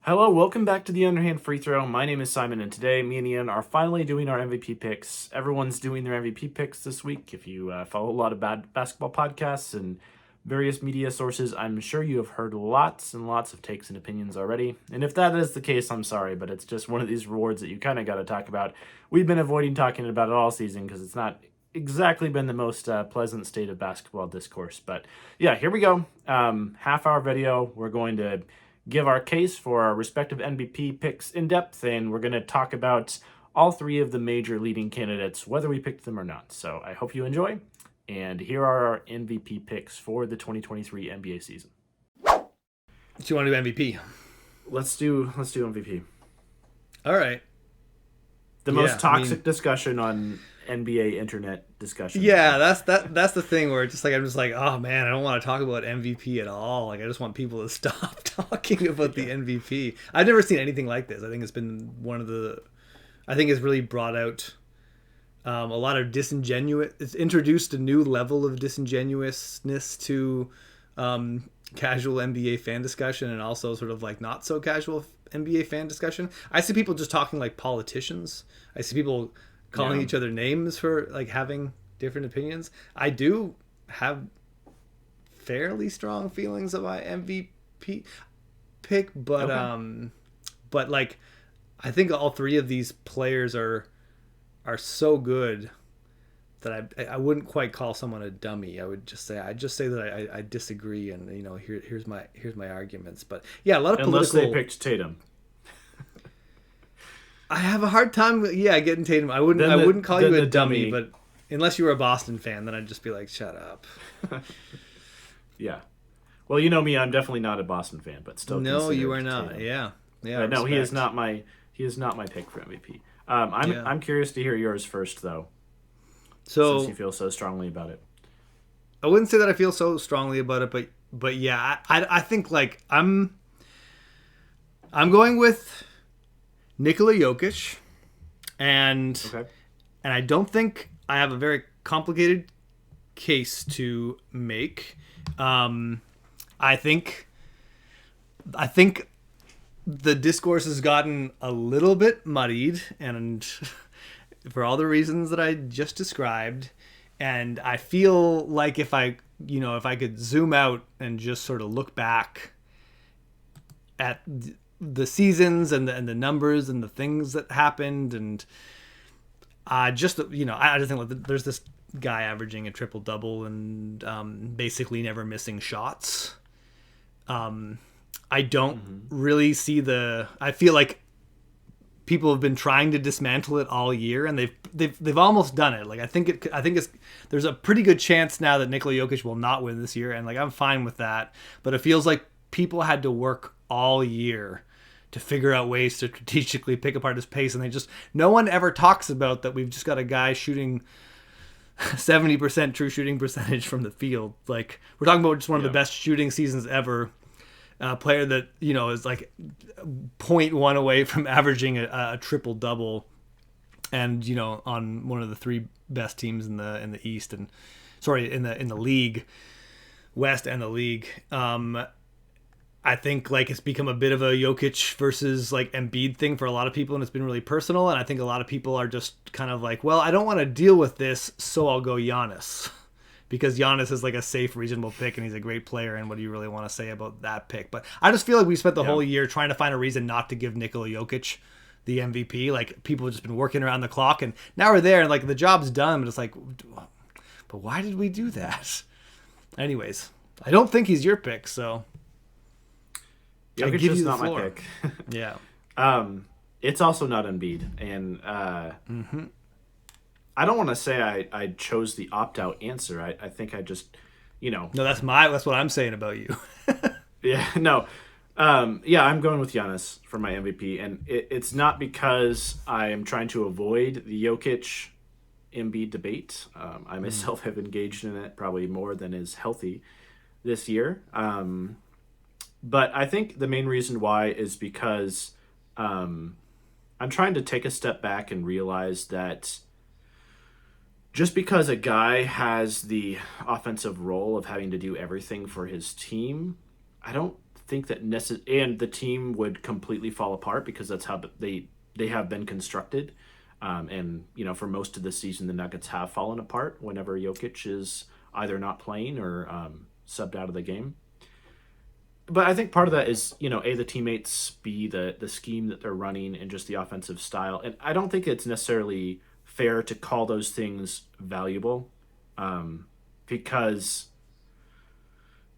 Hello, welcome back to the Underhand Free Throw. My name is Simon, and today me and Ian are finally doing our MVP picks. Everyone's doing their MVP picks this week. If you follow a lot of basketball podcasts and various media sources, I'm sure you have heard lots and lots of takes and opinions already. And if that is the case, I'm sorry, but it's just one of these rewards that you kind of got to talk about. We've been avoiding talking about it all season because it's not exactly been the most pleasant state of basketball discourse. But yeah, here we go. Half-hour video. We're going to give our case for our respective MVP picks in depth, and we're going to talk about all three of the major leading candidates, whether we picked them or not. So I hope you enjoy, and here are our MVP picks for the 2023 NBA season. Do you want to do MVP? Let's do MVP. All right. The most toxic discussion on NBA internet discussion. Yeah, that's the thing where it's just like I'm just like, oh man, I don't want to talk about MVP at all. Like I just want people to stop talking about the MVP. I've never seen anything like this. I think it's been I think it's really brought out a lot of disingenuous. It's introduced a new level of disingenuousness to casual NBA fan discussion, and also sort of like not so casual NBA fan discussion. I see people just talking like politicians. I see people calling each other names for like having different opinions. I do have fairly strong feelings about MVP pick, but but like I think all three of these players are so good that I wouldn't quite call someone a dummy. I would just say that I disagree, and here's my arguments. But yeah, a lot of unless they picked Tatum. I have a hard time getting Tatum. I wouldn't call you a dummy, but unless you were a Boston fan, then I'd just be like, shut up. Yeah. Well, you know me, I'm definitely not a Boston fan, but still. No, you are not. Tatum. Yeah. No, he is not my pick for MVP. I'm curious to hear yours first, though. So since you feel so strongly about it. I wouldn't say that I feel so strongly about it, but yeah, I think like I'm going with Nikola Jokic, and I don't think I have a very complicated case to make. I think the discourse has gotten a little bit muddied, and for all the reasons that I just described. And I feel like if I could zoom out and just sort of look back at the seasons and the numbers and the things that happened, and I just think like there's this guy averaging a triple double and basically never missing shots. I don't really see I feel like people have been trying to dismantle it all year, and they've almost done it. Like I think there's a pretty good chance now that Nikola Jokic will not win this year, and like I'm fine with that. But it feels like people had to work all year to figure out ways to strategically pick apart his pace, and no one ever talks about that. We've just got a guy shooting 70% true shooting percentage from the field. Like we're talking about just one of the best shooting seasons ever. A player that is like 0.1 away from averaging a triple double, and on one of the three best teams in the East, and in the league, West and the league. I think like it's become a bit of a Jokic versus like Embiid thing for a lot of people, and it's been really personal. And I think a lot of people are just kind of like, well, I don't want to deal with this, so I'll go Giannis. Because Giannis is like a safe, reasonable pick, and he's a great player, and what do you really want to say about that pick? But I just feel like we spent the whole year trying to find a reason not to give Nikola Jokic the MVP. Like, people have just been working around the clock, and now we're there, and like the job's done, but it's like, but why did we do that? Anyways, I don't think he's your pick, so Jokic I give is you the not floor. my pick. Yeah. It's also not Embiid, and I don't want to say I chose the opt-out answer. I think I just, No, that's what I'm saying about you. Yeah, no. I'm going with Giannis for my MVP, and it's not because I am trying to avoid the Jokic Embiid debate. I myself have engaged in it probably more than is healthy this year. But I think the main reason why is because I'm trying to take a step back and realize that just because a guy has the offensive role of having to do everything for his team, I don't think that and the team would completely fall apart because that's how they have been constructed. And for most of the season, the Nuggets have fallen apart whenever Jokic is either not playing or subbed out of the game. But I think part of that is, A, the teammates, B, the scheme that they're running, and just the offensive style. And I don't think it's necessarily fair to call those things valuable, because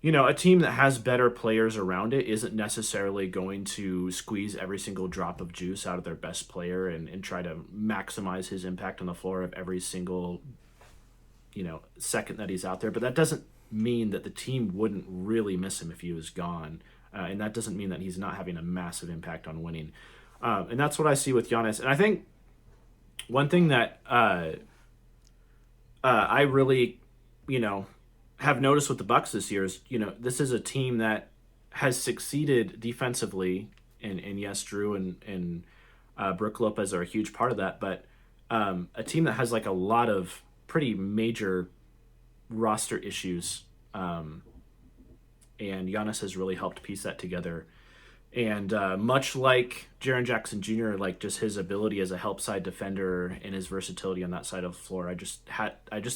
a team that has better players around it isn't necessarily going to squeeze every single drop of juice out of their best player and try to maximize his impact on the floor of every single second that he's out there. But that doesn't mean that the team wouldn't really miss him if he was gone, and that doesn't mean that he's not having a massive impact on winning. And that's what I see with Giannis. And I think one thing that I really have noticed with the Bucks this year is this is a team that has succeeded defensively, and yes, Drew and Brook Lopez are a huge part of that, but a team that has like a lot of pretty major roster issues, and Giannis has really helped piece that together. And much like Jaren Jackson Jr., like just his ability as a help side defender and his versatility on that side of the floor, I just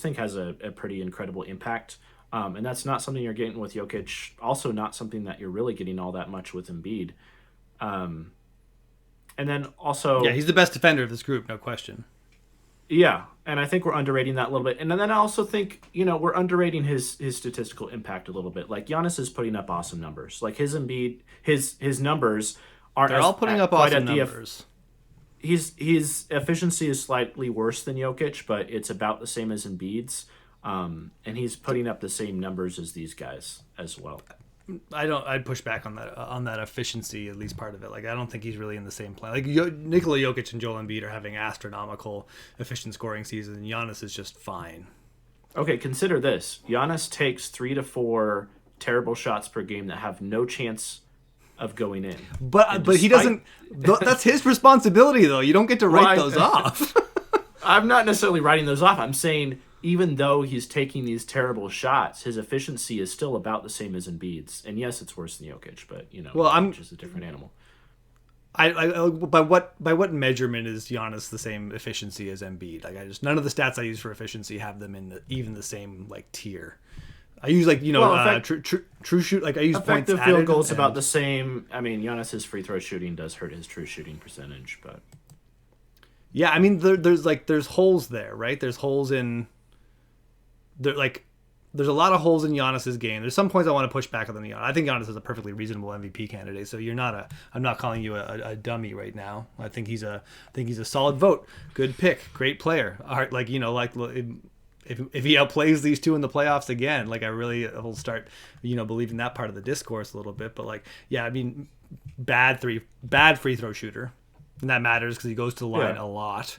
think has a pretty incredible impact. And that's not something you're getting with Jokic. Also, not something that you're really getting all that much with Embiid. And then also, he's the best defender of this group, no question. Yeah, and I think we're underrating that a little bit. And then I also think, we're underrating his statistical impact a little bit. Like, Giannis is putting up awesome numbers. Like, his Embiid, his numbers aren't They're all putting up awesome numbers. His efficiency is slightly worse than Jokic, but it's about the same as Embiid's. And he's putting up the same numbers as these guys as well. I'd push back on that efficiency, at least part of it. Like, I don't think he's really in the same plan. Like, Nikola Jokic and Joel Embiid are having astronomical efficient scoring seasons, and Giannis is just fine. Okay, consider this. Giannis takes 3 to 4 terrible shots per game that have no chance of going in. But he doesn't... That's his responsibility, though. You don't get to write those off. I'm not necessarily writing those off. I'm saying, even though he's taking these terrible shots, his efficiency is still about the same as Embiid's. And yes, it's worse than Jokic, but Jokic is a different animal. By what measurement is Giannis the same efficiency as Embiid? Like, none of the stats I use for efficiency have them in even the same tier. I use true shoot. Like, I use points effective added. Field goals about the same. I mean, Giannis's free throw shooting does hurt his true shooting percentage, but yeah, I mean, there's holes there, right? There's holes in. There's a lot of holes in Giannis's game. There's some points I want to push back on Giannis. I think Giannis is a perfectly reasonable MVP candidate. So I'm not calling you a dummy right now. I think he's a solid vote. Good pick. Great player. If he outplays these two in the playoffs again, I really will start, believing that part of the discourse a little bit. But I mean, bad free throw shooter, and that matters because he goes to the line a lot.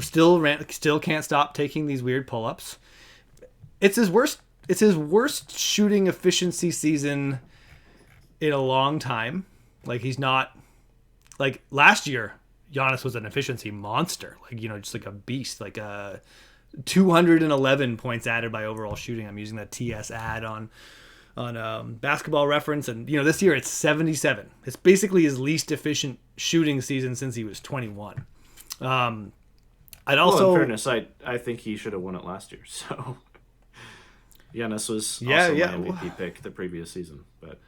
Still can't stop taking these weird pull-ups. It's his worst shooting efficiency season in a long time. He's not last year. Giannis was an efficiency monster. Just like a beast. 211 points added by overall shooting. I'm using that TS ad on Basketball Reference, and this year it's 77. It's basically his least efficient shooting season since he was 21. In fairness, I think he should have won it last year. So Giannis was also my MVP pick the previous season. But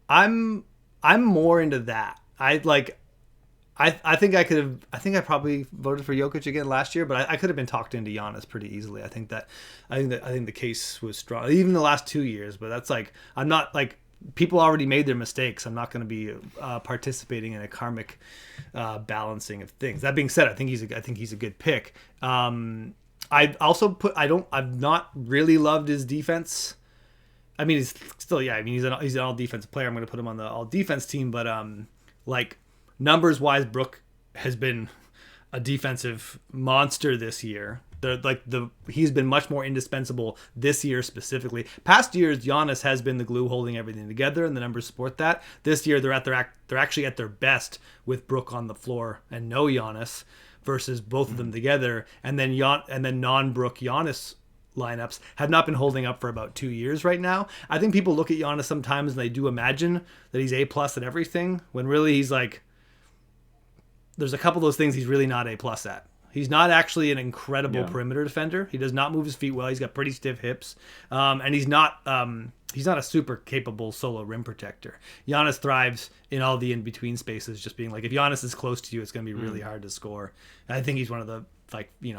I'm more into that. I think I probably voted for Jokic again last year, but I could have been talked into Giannis pretty easily. I think the case was strong, even the last 2 years. But that's I'm not people already made their mistakes. I'm not going to be participating in a karmic balancing of things. That being said, I think he's a good pick. I've not really loved his defense. I mean, he's still he's an all defensive player. I'm going to put him on the all defense team, but numbers wise, Brook has been a defensive monster this year. He's been much more indispensable this year specifically. Past years, Giannis has been the glue holding everything together, and the numbers support that. This year, they're actually at their best with Brook on the floor and no Giannis versus both of them together, and then non-Brook Giannis lineups have not been holding up for about 2 years right now. I think people look at Giannis sometimes and they do imagine that he's A+ at everything, when really he's like, there's a couple of those things he's really not A+ at. He's not actually an incredible perimeter defender. He does not move his feet well. He's got pretty stiff hips, and he's not a super capable solo rim protector. Giannis thrives in all the in-between spaces, just being like, if Giannis is close to you, it's going to be really hard to score. And I think he's one of the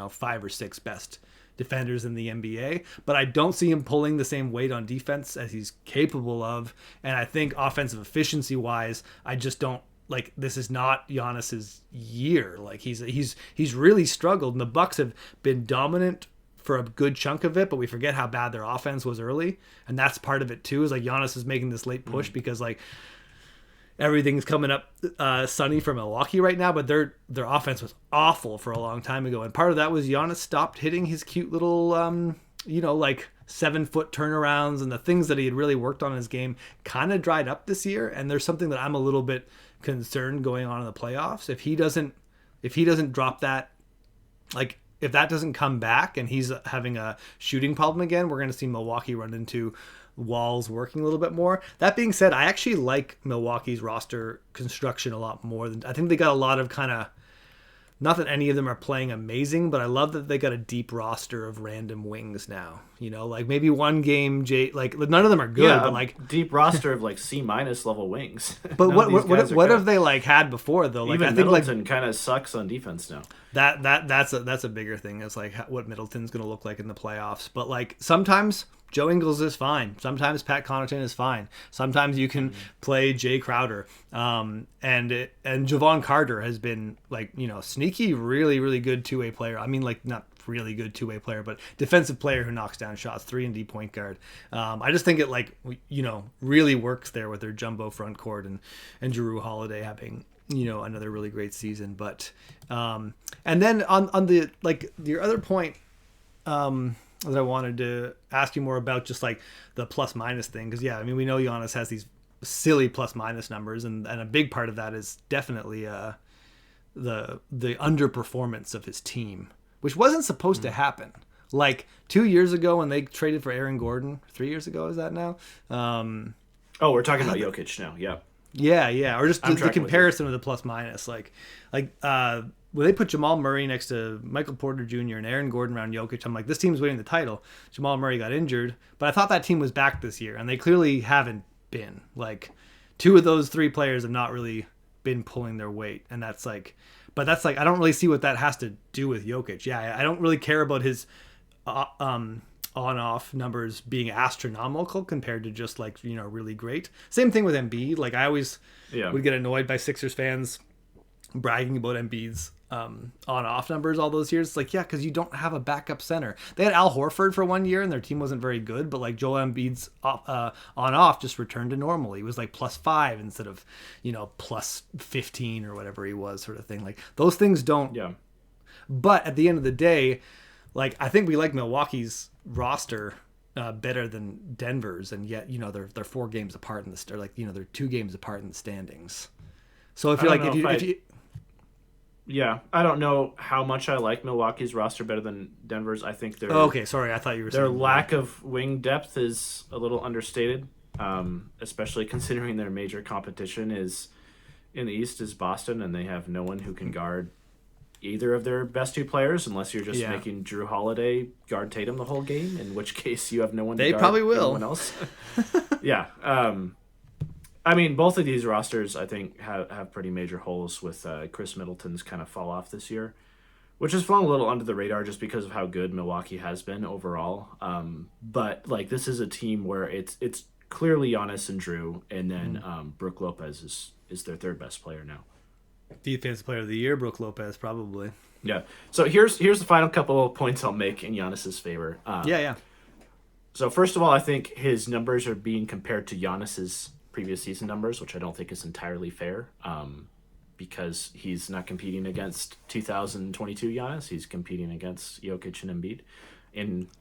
5 or 6 best defenders in the NBA, but I don't see him pulling the same weight on defense as he's capable of. And I think offensive efficiency wise, I just don't, like, this is not Giannis's year. Like, he's really struggled, and the Bucks have been dominant for a good chunk of it, but we forget how bad their offense was early, and that's part of it too. Is like Giannis is making this late push because like everything's coming up sunny for Milwaukee right now, but their offense was awful for a long time ago, and part of that was Giannis stopped hitting his cute little 7-foot turnarounds, and the things that he had really worked on in his game kind of dried up this year. And there's something that I'm a little bit concerned going on in the playoffs. If he doesn't drop that, like if that doesn't come back and he's having a shooting problem again, we're going to see Milwaukee run into walls working a little bit more. That being said, I actually like Milwaukee's roster construction a lot more than, I think they got a lot of kind of, not that any of them are playing amazing, but I love that they got a deep roster of random wings now. Like maybe one game, like none of them are good, but like deep roster of like C- level wings. But what have they like had before though? Like even I think Middleton kind of sucks on defense now. That's a bigger thing. It's like what Middleton's going to look like in the playoffs. But like sometimes Joe Ingles is fine. Sometimes Pat Connaughton is fine. Sometimes you can play Jay Crowder. And Javon Carter has been like, sneaky, really, really good two-way player. I mean, like not really good two-way player, but defensive player who knocks down shots, 3-and-D point guard. I just think it like, really works there with their jumbo front court and Jrue Holiday having, another really great season. But, and then on the, like your other point, that I wanted to ask you more about, just like the plus minus thing. Because we know Giannis has these silly plus minus numbers, and a big part of that is definitely the underperformance of his team, which wasn't supposed to happen. Like 2 years ago when they traded for Aaron Gordon, 3 years ago is that now? We're talking about Jokic now. Yeah. Or just the comparison of the plus minus, like when they put Jamal Murray next to Michael Porter Jr. and Aaron Gordon around Jokic, I'm like, this team's winning the title. Jamal Murray got injured, but I thought that team was back this year, and they clearly haven't been. Like, 2 of those 3 players have not really been pulling their weight, and that's like, I don't really see what that has to do with Jokic. Yeah, I don't really care about his on-off numbers being astronomical compared to just like, really great. Same thing with Embiid. Like, I always would get annoyed by Sixers fans bragging about Embiid's on-off numbers all those years. It's like, yeah, because you don't have a backup center. They had Al Horford for 1 year and their team wasn't very good, but like Joel Embiid's on-off just returned to normal. He was like +5 instead of +15 or whatever he was, sort of thing. Like those things don't. Yeah. But at the end of the day, like I think we like Milwaukee's roster better than Denver's, and yet they're 4 games apart in the they're 2 games apart in the standings. So if you're like if you yeah, I don't know how much I like Milwaukee's roster better than Denver's. I think their okay, sorry, I thought you were their saying lack of wing depth is a little understated, especially considering their major competition is in the East is Boston, and they have no one who can guard either of their best 2 players, unless you're just making Jrue Holiday guard Tatum the whole game, in which case you have no one to guard probably will. Anyone else. Yeah. I mean, both of these rosters, I think, have pretty major holes with Chris Middleton's kind of fall off this year, which has flown a little under the radar just because of how good Milwaukee has been overall. But like this is a team where it's clearly Giannis and Jrue, and then Brook Lopez is their 3rd best player now. Defensive player of the year, Brook Lopez, probably. Yeah. So here's the final couple of points I'll make in Giannis's favor. Yeah. So first of all, I think his numbers are being compared to Giannis's previous season numbers, which I don't think is entirely fair, because he's not competing against 2022 Giannis. He's competing against Jokic and Embiid.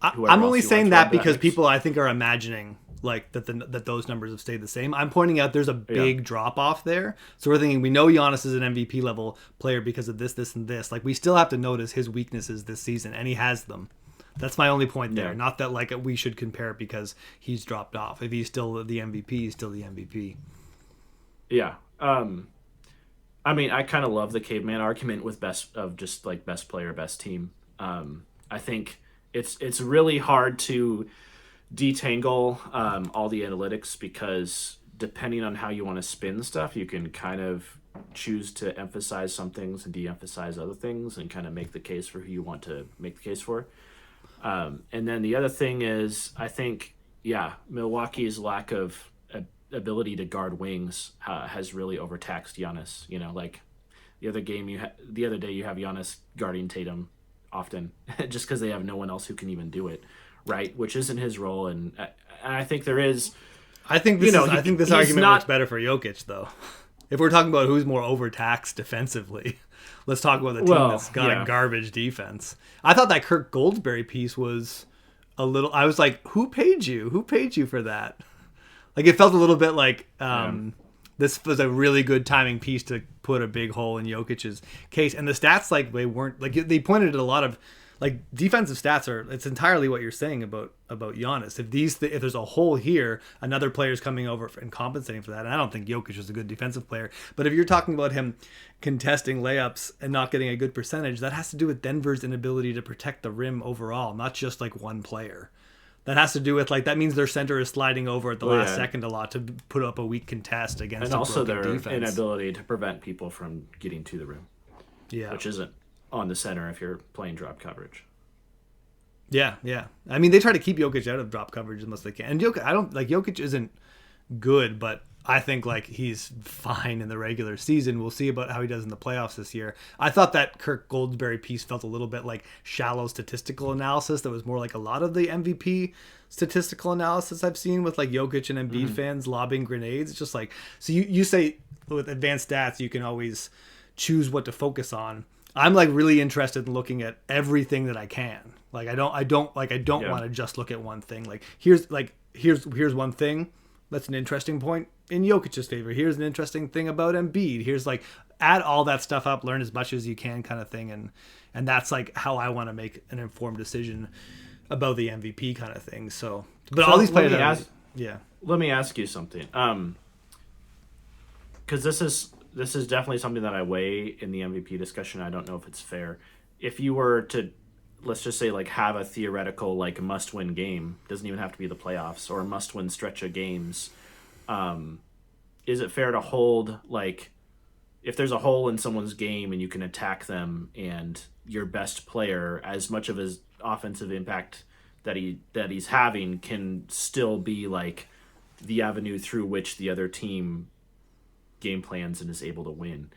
I'm only saying that because people, I think, are imagining like that those numbers have stayed the same. I'm pointing out there's a big drop off there. So we're thinking we know Giannis is an MVP level player because of this, and this. Like we still have to notice his weaknesses this season, and he has them. That's my only point there. Yeah. Not that like we should compare it because he's dropped off. If he's still the MVP, he's still the MVP. Yeah. I mean, I kind of love the caveman argument with best player, best team. I think it's really hard to detangle all the analytics because depending on how you want to spin stuff, you can kind of choose to emphasize some things and de-emphasize other things and kind of make the case for who you want to make the case for. And then the other thing is, I think, yeah, Milwaukee's lack of ability to guard wings has really overtaxed Giannis. You know, like the other day you have Giannis guarding Tatum often just because they have no one else who can even do it, right? Which isn't his role, and I think there is. I think this argument works better for Jokic, though. If we're talking about who's more overtaxed defensively, let's talk about the team that's got a garbage defense. I thought that Kirk Goldsberry piece was a little. I was like, who paid you? Who paid you for that? Like, it felt a little bit like this was a really good timing piece to put a big hole in Jokic's case. And the stats, like, they weren't like they pointed at a lot of like defensive stats are. It's entirely what you're saying about Giannis. If there's a hole here, another player's coming over and compensating for that. And I don't think Jokic is a good defensive player. But if you're talking about him contesting layups and not getting a good percentage, that has to do with Denver's inability to protect the rim overall, not just like one player. That has to do with like that means their center is sliding over at the last second a lot to put up a weak contest against and a also broken their defense. inability to prevent people from getting to the rim. Yeah, which isn't on the center if you're playing drop coverage. Yeah. I mean, they try to keep Jokic out of drop coverage as much as they can. And Jokic isn't good, but I think like he's fine in the regular season. We'll see about how he does in the playoffs this year. I thought that Kirk Goldsberry piece felt a little bit like shallow statistical analysis that was more like a lot of the MVP statistical analysis I've seen with like Jokic and Embiid fans lobbing grenades. It's just like, so you say with advanced stats, you can always choose what to focus on. I'm like really interested in looking at everything that I can. Like I don't want to just look at one thing. Like here's one thing. That's an interesting point in Jokic's favor. Here's an interesting thing about Embiid. Here's like add all that stuff up, learn as much as you can, kind of thing, and that's like how I want to make an informed decision about the MVP kind of thing. So, but all these players, Let me ask you something, because this is definitely something that I weigh in the MVP discussion. I don't know if it's fair. If you were to, let's just say, like have a theoretical like must-win game, doesn't even have to be the playoffs, or a must-win stretch of games, is it fair to hold like if there's a hole in someone's game and you can attack them and your best player, as much of his offensive impact that he's having, can still be like the avenue through which the other team game plans and is able to win?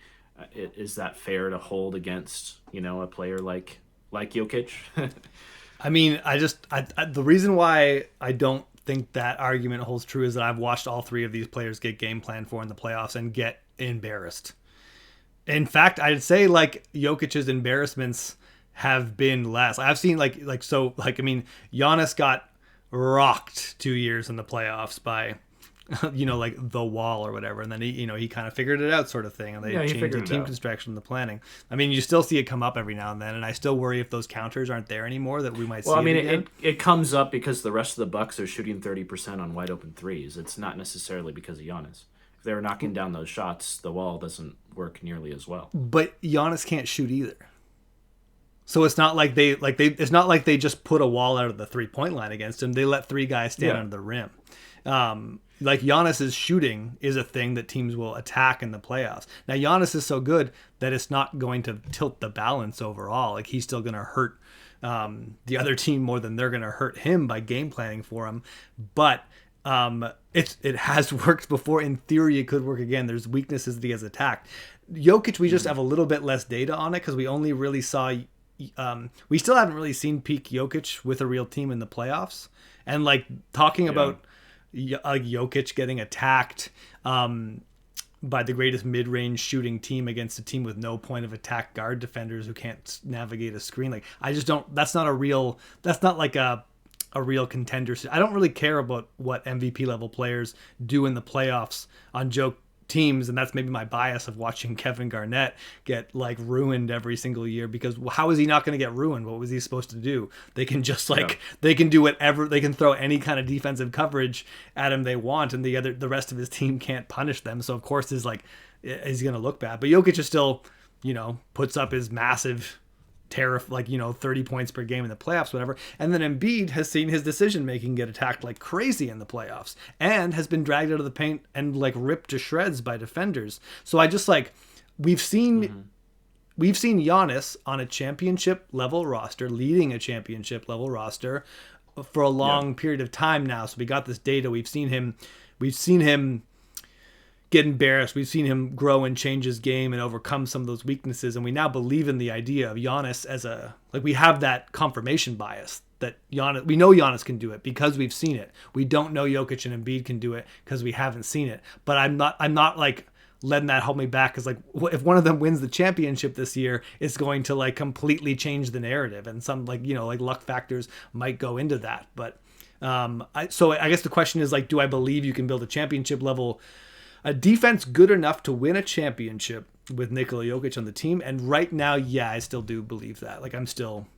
Is that fair to hold against a player like Jokic? I mean, the reason why I don't think that argument holds true is that I've watched all three of these players get game planned for in the playoffs and get embarrassed. In fact, I'd say like Jokic's embarrassments have been less. I've seen I mean, Giannis got rocked 2 years in the playoffs by like the wall or whatever, and then he kind of figured it out, sort of thing, and they changed the team construction, the planning. I mean, you still see it come up every now and then, and I still worry if those counters aren't there anymore that we might see. Well, I mean, it comes up because the rest of the Bucks are shooting 30% on wide open threes. It's not necessarily because of Giannis. If they were knocking down those shots, the wall doesn't work nearly as well. But Giannis can't shoot either. So it's not like it's not like they just put a wall out of the 3-point line against him. They let three guys stand under the rim. Like Giannis's shooting is a thing that teams will attack in the playoffs. Now Giannis is so good that it's not going to tilt the balance overall. Like he's still going to hurt the other team more than they're going to hurt him by game planning for him. But it has worked before. In theory, it could work again. There's weaknesses that he has attacked. Jokic, we just have a little bit less data on it because we only really saw. We still haven't really seen peak Jokic with a real team in the playoffs. And like talking about Jokic getting attacked by the greatest mid-range shooting team against a team with no point of attack guard defenders who can't navigate a screen. Like I just don't. That's not like a real contender. I don't really care about what MVP level players do in the playoffs on teams, and that's maybe my bias of watching Kevin Garnett get like ruined every single year, because how is he not going to get ruined? What was he supposed to do? They can just like they can do whatever, they can throw any kind of defensive coverage at him they want, and the rest of his team can't punish them. So of course he's going to look bad. But Jokic is still, puts up his massive 30 points per game in the playoffs, whatever. And then Embiid has seen his decision making get attacked like crazy in the playoffs, and has been dragged out of the paint and like ripped to shreds by defenders. So I just we've seen Giannis on a championship level roster, leading a championship level roster for a long period of time now. So we got this data. We've seen him get embarrassed. We've seen him grow and change his game and overcome some of those weaknesses. And we now believe in the idea of Giannis as we have that confirmation bias that we know Giannis can do it because we've seen it. We don't know Jokic and Embiid can do it because we haven't seen it. But I'm not like letting that hold me back, because like if one of them wins the championship this year, it's going to like completely change the narrative, and some like luck factors might go into that. But I guess the question is like, do I believe you can build a championship level a defense good enough to win a championship with Nikola Jokic on the team? And right now, I still do believe that. Like I'm still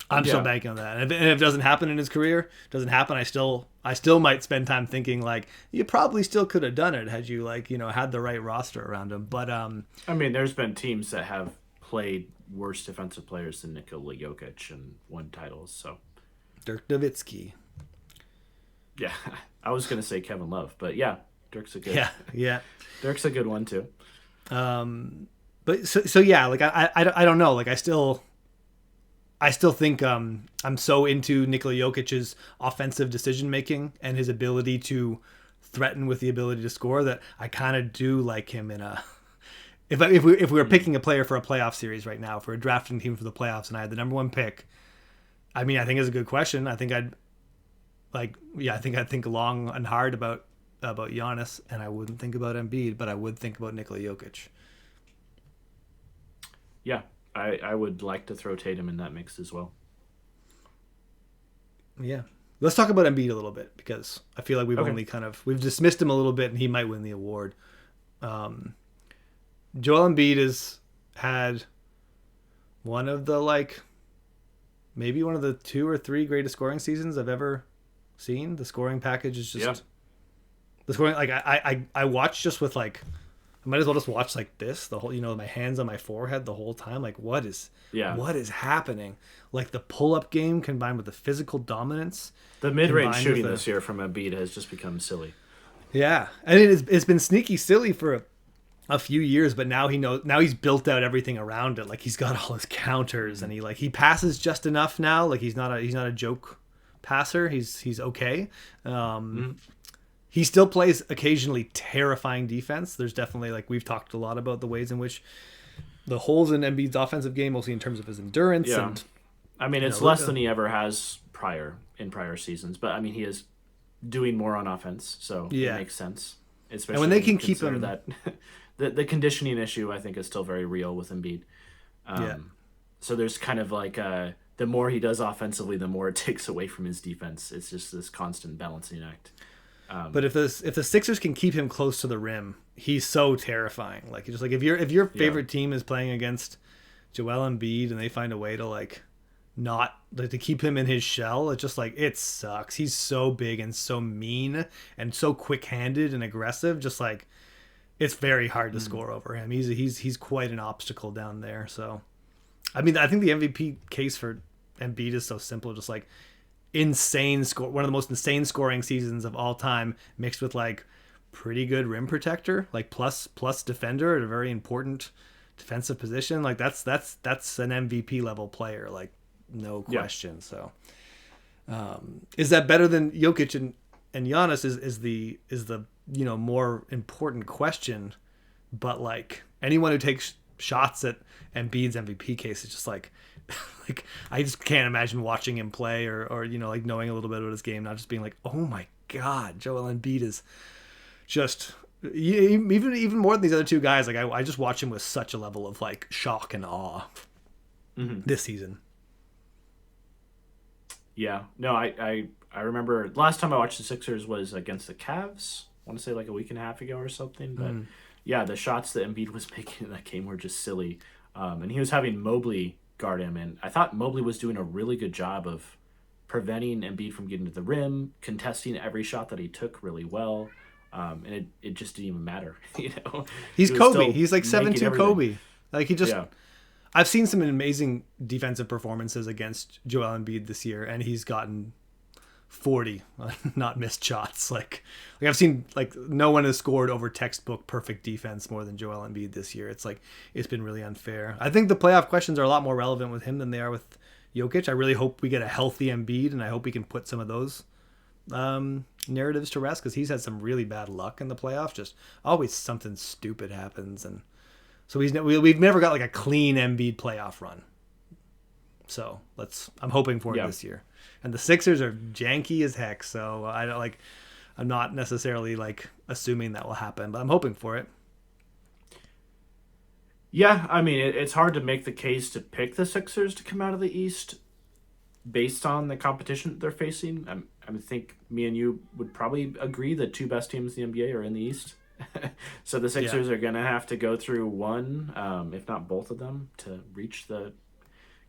banking on that. And if it doesn't happen in his career, I still might spend time thinking like, you probably still could have done it had you had the right roster around him. But I mean, there's been teams that have played worse defensive players than Nikola Jokic and won titles. So Dirk Nowitzki. Yeah, I was gonna say Kevin Love, but yeah. Dirk's a good. Yeah. Dirk's a good one too. But so yeah, like I don't know. Like I still think I'm so into Nikola Jokic's offensive decision making and his ability to threaten with the ability to score that I kind of do like him in a. If we were picking a player for a playoff series right now, if we were drafting a team for the playoffs and I had the number one pick, I mean, I think it's a good question. I think I'd think long and hard about Giannis, and I wouldn't think about Embiid, but I would think about Nikola Jokic. Yeah, I would like to throw Tatum in that mix as well. Yeah. Let's talk about Embiid a little bit, because I feel like we've dismissed him a little bit, and he might win the award. Joel Embiid has had one of the maybe one of the 2 or 3 greatest scoring seasons I've ever seen. The scoring package is just the scoring. Like I watch just with I might as well just watch like this the whole, my hands on my forehead the whole time. Like what is happening? Like the pull-up game combined with the physical dominance. The mid-range shooting this year from Embiid has just become silly. Yeah, and it's been sneaky silly for a few years, but now he's built out everything around it. Like he's got all his counters, and he passes just enough now. Like he's not a joke passer. He's okay. He still plays occasionally terrifying defense. There's definitely, we've talked a lot about the ways in which the holes in Embiid's offensive game, mostly in terms of his endurance. Yeah. And I mean, it's less than he ever has in prior seasons, but I mean, he is doing more on offense, so it makes sense. Especially and when they can keep him, that the conditioning issue, I think, is still very real with Embiid. So there's kind of the more he does offensively, the more it takes away from his defense. It's just this constant balancing act. But if the Sixers can keep him close to the rim, he's so terrifying. If your favorite team is playing against Joel Embiid and they find a way to to keep him in his shell, it's just it sucks. He's so big and so mean and so quick-handed and aggressive. Just it's very hard to score over him. He's quite an obstacle down there. So, I mean, I think the MVP case for Embiid is so simple. Just insane score, one of the most insane scoring seasons of all time, mixed with pretty good rim protector, plus defender at a very important defensive position. That's an MVP level player, no question. So is that better than Jokic and Giannis is the more important question. But anyone who takes shots at Embiid's MVP case is just I just can't imagine watching him play or knowing a little bit about his game, not just being oh my God, Joel Embiid is just even more than these other two guys. I just watch him with such a level of shock and awe this season. Yeah, no, I remember last time I watched the Sixers was against the Cavs, want to say like a week and a half ago or something. But yeah, the shots that Embiid was making in that game were just silly. And he was having Mobley guard him, and I thought Mobley was doing a really good job of preventing Embiid from getting to the rim, contesting every shot that he took really well. And it just didn't even matter, you know. He's He was Kobe. still He's like making 7'2" everything. Kobe. Like he just. Yeah, I've seen some amazing defensive performances against Joel Embiid this year, and he's gotten 40 not missed shots. Like I've seen like no one has scored over textbook perfect defense more than Joel Embiid this year. It's like it's been really unfair. I think the playoff questions are a lot more relevant with him than they are with Jokic. I really hope we get a healthy Embiid, and I hope we can put some of those narratives to rest, because he's had some really bad luck in the playoffs. Just always something stupid happens, and so we've never got like a clean Embiid playoff run. So I'm hoping for it this year. And the Sixers are janky as heck, so I'm not necessarily like assuming that will happen, but I'm hoping for it. yeah. I mean, it's hard to make the case to pick the Sixers to come out of the East based on the competition that they're facing. I think me and you would probably agree the two best teams in the NBA are in the East. So the Sixers are gonna have to go through one, if not both of them, to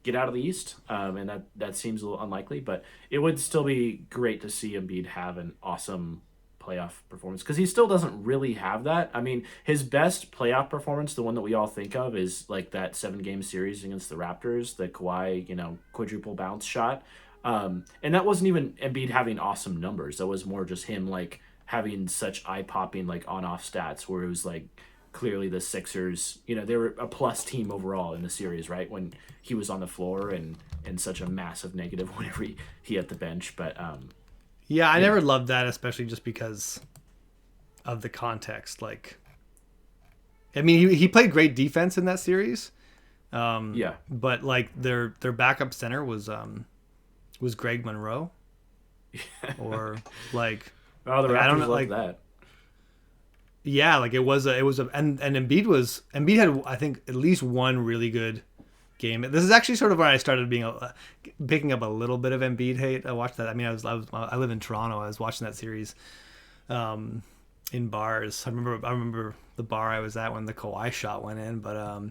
get out of the East, and that seems a little unlikely. But it would still be great to see Embiid have an awesome playoff performance, because he still doesn't really have that. I mean, his best playoff performance, the one that we all think of, is like that 7-game series against the Raptors, the Kawhi, quadruple bounce shot. And that wasn't even Embiid having awesome numbers. That was more just him like having such eye-popping like on-off stats, where it was like clearly the Sixers, they were a plus team overall in the series, right? When he was on the floor, and such a massive negative whenever he hit the bench. But Yeah, I never loved that, especially just because of the context. Like, I mean, he played great defense in that series. yeah, But like their backup center was Greg Monroe, or like, oh, the like I don't Raptors know, love like that. yeah, like it was a and Embiid had, I think, at least one really good game. This is actually sort of where I started picking up a little bit of Embiid hate. I watched that. I mean, I live in Toronto. I was watching that series in bars. I remember the bar I was at when the Kawhi shot went in. But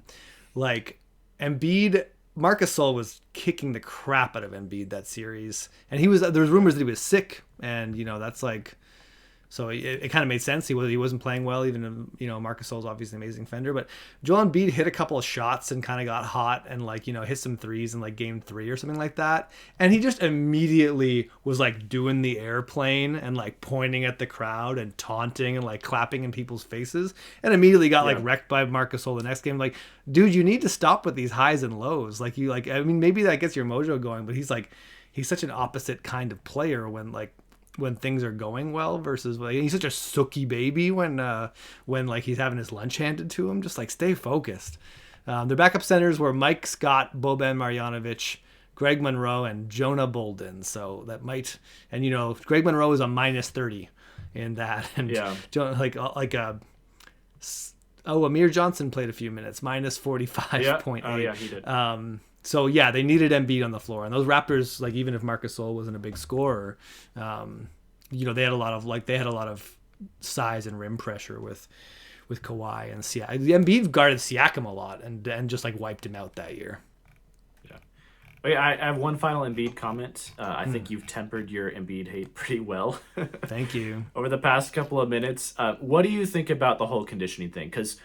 like Embiid, Marc Gasol was kicking the crap out of Embiid that series, and there was rumors that he was sick, and that's like. So it kind of made sense. He wasn't playing well, even Marc Gasol's obviously an amazing fender. But Joel Embiid hit a couple of shots and kind of got hot, and hit some threes in like game 3 or something like that. And he just immediately was like doing the airplane and like pointing at the crowd and taunting and like clapping in people's faces, and immediately got like wrecked by Marc Gasol the next game. Like, dude, you need to stop with these highs and lows. Like I mean, maybe that gets your mojo going, but he's such an opposite kind of player when things are going well, versus like he's such a sooky baby when like he's having his lunch handed to him. Just like stay focused. Their backup centers were Mike Scott, Boban Marjanovic, Greg Monroe, and Jonah Bolden. So that might, and Greg Monroe is a -30 in that, and Amir Johnson played a few minutes, -45.8. Oh yeah, he did. So yeah, they needed Embiid on the floor, and those Raptors, like even if Marc Gasol wasn't a big scorer, they had a lot of size and rim pressure with Kawhi and Siakam. Embiid guarded Siakam a lot and just like wiped him out that year. Yeah. Wait, I have one final Embiid comment. I think you've tempered your Embiid hate pretty well. Thank you. Over the past couple of minutes, what do you think about the whole conditioning thing? Because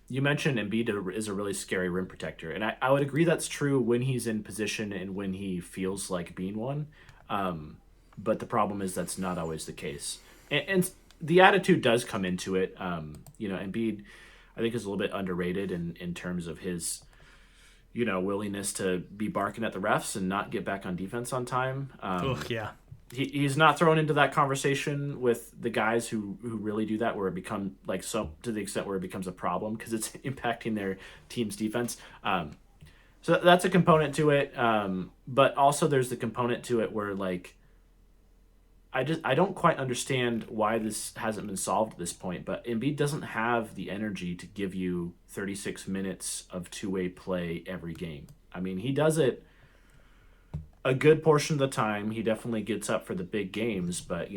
you mentioned Embiid is a really scary rim protector, and I would agree that's true when he's in position and when he feels like being one. But the problem is that's not always the case, and the attitude does come into it. Embiid, I think, is a little bit underrated in terms of his, willingness to be barking at the refs and not get back on defense on time. Yeah. He's not thrown into that conversation with the guys who really do that, where it becomes like, so to the extent where it becomes a problem because it's impacting their team's defense. So that's a component to it. But also there's the component to it where like, I don't quite understand why this hasn't been solved at this point, but Embiid doesn't have the energy to give you 36 minutes of two-way play every game. I mean, he does it a good portion of the time he definitely gets up for the big games, but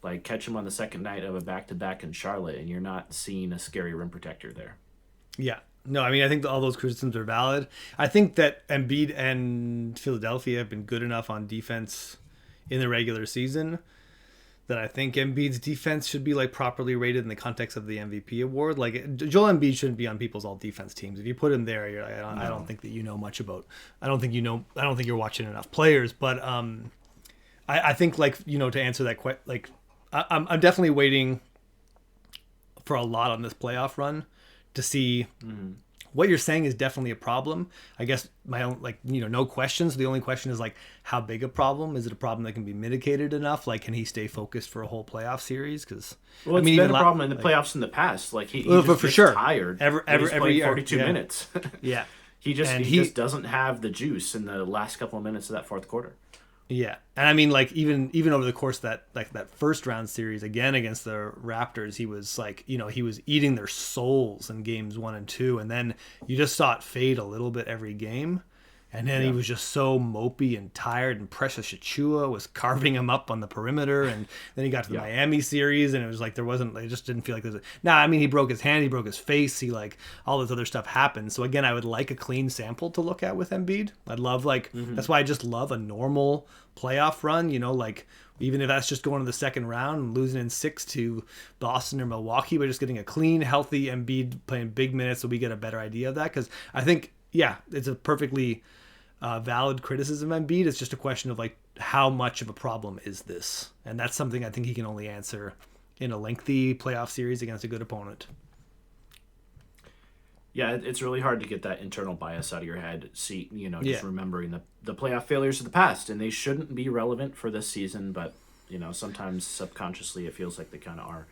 like catch him on the second night of a back-to-back in Charlotte and you're not seeing a scary rim protector there. Yeah. No, I mean, I think all those criticisms are valid. I think that Embiid and Philadelphia have been good enough on defense in the regular season that I think Embiid's defense should be like properly rated in the context of the MVP award. Like Joel Embiid shouldn't be on people's all defense teams. If you put him there, I don't think that you know much about. I don't think you're watching enough players. But I think like to answer that like I'm definitely waiting for a lot on this playoff run to see. What you're saying is definitely a problem. I guess my own, like, no questions. The only question is like, how big a problem? Is it a problem that can be mitigated enough? Like, can he stay focused for a whole playoff series? Because it's been a problem in the playoffs in the past. Like he just for gets sure tired. every year, 42 minutes. Yeah, he just doesn't have the juice in the last couple of minutes of that fourth quarter. Yeah, and I mean, like even over the course of that first round series again against the Raptors, he was like, he was eating their souls in games 1 and 2, and then you just saw it fade a little bit every game, and then he was just so mopey and tired. And Precious Achua was carving him up on the perimeter, and then he got to the Miami series, and it was like it just didn't feel like there's. I mean, he broke his hand, he broke his face, he like all this other stuff happened. So again, I would like a clean sample to look at with Embiid. I'd love that's why I just love a normal playoff run. Like even if that's just going to the second round and losing in 6 to Boston or Milwaukee, but just getting a clean, healthy Embiid playing big minutes, so we get a better idea of that. Because I think it's a perfectly valid criticism of Embiid. It's just a question of like how much of a problem is this, and that's something I think he can only answer in a lengthy playoff series against a good opponent. Yeah, it's really hard to get that internal bias out of your head. Just remembering the playoff failures of the past, and they shouldn't be relevant for this season, but sometimes subconsciously it feels like they kind of are.